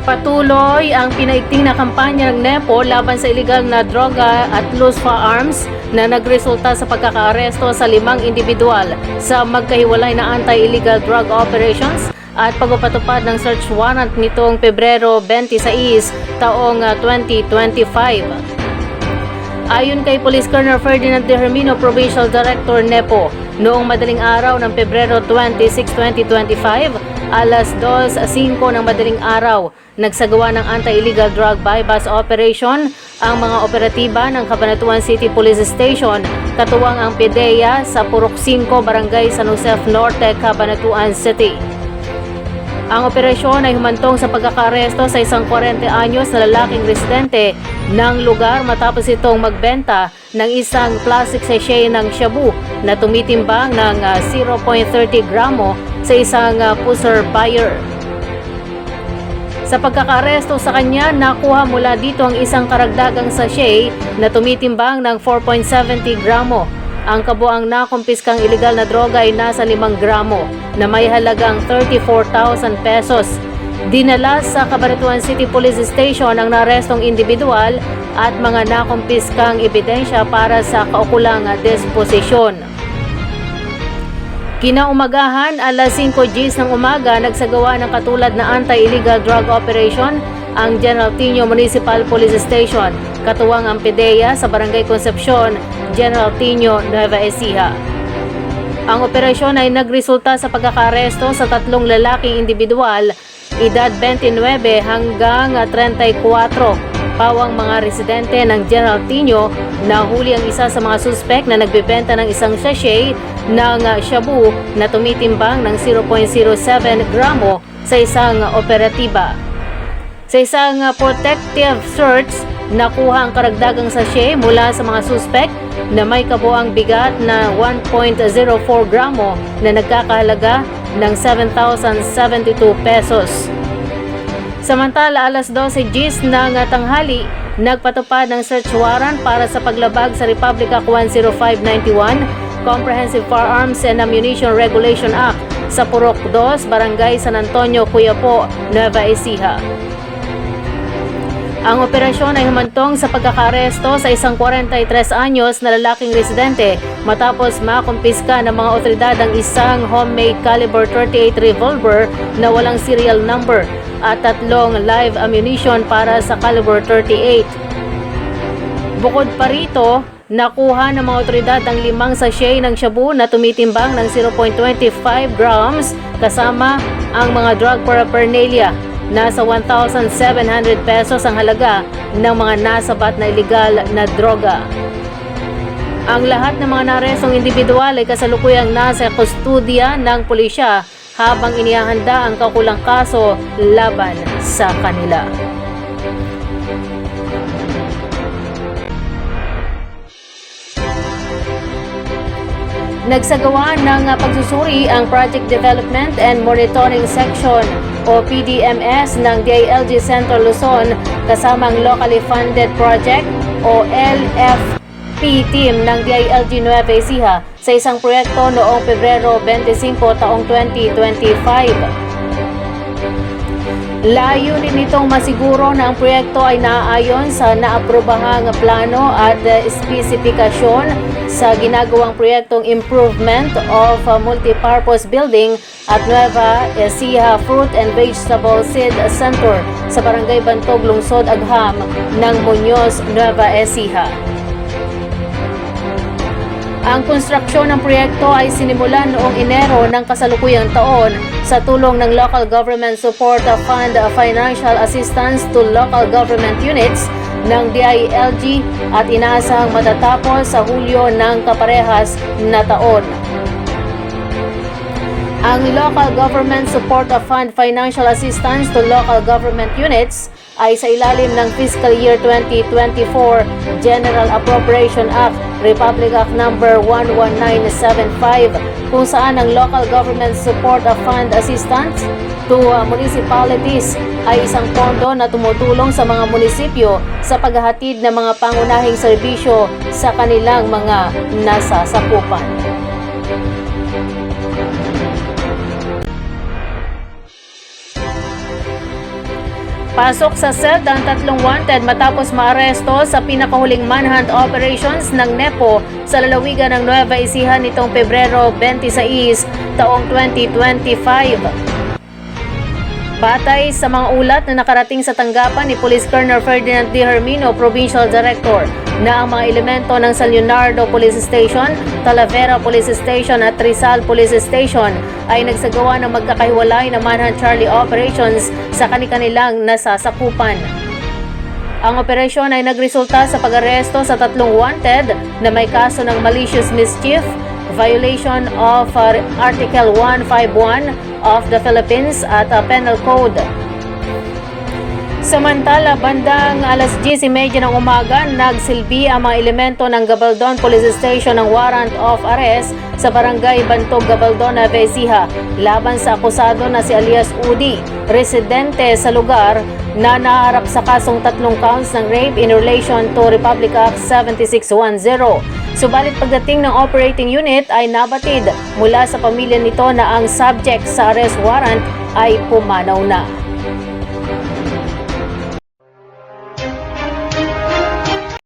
Patuloy ang pinaigting na kampanya ng NEPO laban sa illegal na droga at loose firearms na nagresulta sa pagkakaaresto sa 5 individual sa magkahiwalay na anti-illegal drug operations at pagpapatupad ng search warrant nitong Pebrero 26 taong 2025. Ayon kay Police Colonel Ferdinand De Hermino, Provincial Director NEPO, noong madaling araw ng Pebrero 26, 2025, alas 2:05 ng madaling araw, nagsagawa ng anti-illegal drug bypass operation ang mga operatiba ng Cabanatuan City Police Station, katuwang ang PDEA sa Purok 5, Barangay San Josef Norte, Cabanatuan City. Ang operasyon ay humantong sa pagkakaaresto sa isang 40 anyos na lalaking residente ng lugar matapos itong magbenta ng isang plastic sachet ng shabu na tumitimbang ng 0.30 gramo sa isang pusher buyer. Sa pagkakaaresto sa kanya, nakuha mula dito ang isang karagdagang sachet na tumitimbang ng 4.70 gramo. Ang kabuang nakumpiskang iligal na droga ay nasa 5 gramo na may halagang 34,000 pesos. Dinala sa Cabanatuan City Police Station ang narestong individual at mga nakumpiskang ebidensya para sa kaukulang disposisyon. Kinaumagahan, alas 5 Gs ng umaga, nagsagawa ng katulad na anti-illegal drug operation ang General Tino Municipal Police Station, katuwang ang PDEA sa Barangay Concepcion, General Tino, Nueva Ecija. Ang operasyon ay nagresulta sa pagkakaresto sa 3 lalaking individual, edad 29 hanggang 34, pawang mga residente ng General Tino. Nahuli ang isa sa mga suspek na nagbebenta ng isang sachet ng shabu na tumitimbang ng 0.07 gramo sa isang operatiba. Sa isang protective search, nakuha ang karagdagang sachet mula sa mga suspek na may kabuang bigat na 1.04 gramo na nagkakahalaga ng 7,072 pesos. Samantala, alas 12 Gs ng tanghali, nagpatupad ng search warrant para sa paglabag sa Republic Act 10591, Comprehensive Firearms and Ammunition Regulation Act sa Purok 2, Barangay San Antonio, Cuyapo, Nueva Ecija. Ang operasyon ay humantong sa pagkakaresto sa isang 43 anyos na lalaking residente matapos makumpiska ng mga otoridad ang isang homemade caliber 38 revolver na walang serial number at 3 live ammunition para sa caliber 38. Bukod pa rito, nakuha ng mga otoridad ang 5 sachet ng shabu na tumitimbang ng 0.25 grams kasama ang mga drug paraphernalia. Nasa 1,700 pesos ang halaga ng mga nasabat na iligal na droga. Ang lahat ng mga narestong individual ay kasalukuyang nasa kustudya ng pulisya habang inihahanda ang kaukulang kaso laban sa kanila. Nagsagawa ng pagsusuri ang Project Development and Monitoring Section o PDMS ng DILG Central Luzon kasama ang Locally Funded Project o LFP team ng DILG Nueva Ecija sa isang proyekto noong Pebrero 25 taong 2025. Layunin nitong masiguro na ang proyekto ay naaayon sa naaprobahang plano at espesipikasyon sa ginagawang proyektong Improvement of Multipurpose Building at Nueva Ecija Fruit and Vegetable Seed Center sa Barangay Bantog, Lungsod Agham ng Muñoz, Nueva Ecija. Ang konstruksyon ng proyekto ay sinimulan noong Enero ng kasalukuyang taon sa tulong ng Local Government Support Fund Financial Assistance to Local Government Units ng DILG at inaasahang matatapos sa Hulyo ng kaparehas na taon. Ang Local Government Support Fund Financial Assistance to Local Government Units ay sa ilalim ng Fiscal Year 2024 General Appropriation Act, Republic Act No. 11975, kung saan ang Local Government Support Fund Assistance to Municipalities ay isang pondo na tumutulong sa mga munisipyo sa paghahatid ng mga pangunahing serbisyo sa kanilang mga nasasakupan. Pasok sa selda ang 3 wanted matapos maaresto sa pinakahuling manhunt operations ng NEPO sa lalawigan ng Nueva Ecija nitong Pebrero 26, taong 2025. Batay sa mga ulat na nakarating sa tanggapan ni Police Colonel Ferdinand D. Hermino, Provincial Director, na ang mga elemento ng San Leonardo Police Station, Talavera Police Station at Rizal Police Station ay nagsagawa ng magkakahiwalay na Manhunt Charlie operations sa kanilang nasasakupan. Ang operasyon ay nagresulta sa pag-aresto sa 3 wanted na may kaso ng malicious mischief, violation of Article 151 of the Philippines at Penal Code. Samantala, bandang alas 10:30 ng umaga, nagsilbi ang mga elemento ng Gabaldon Police Station ng warrant of arrest sa barangay Bantog, Gabaldon, Nueva Ecija laban sa akusado na si alias Udi, residente sa lugar na naharap sa kasong 3 counts ng rape in relation to Republic Act 7610. Subalit pagdating ng operating unit ay nabatid mula sa pamilya nito na ang subject sa arrest warrant ay pumanaw na.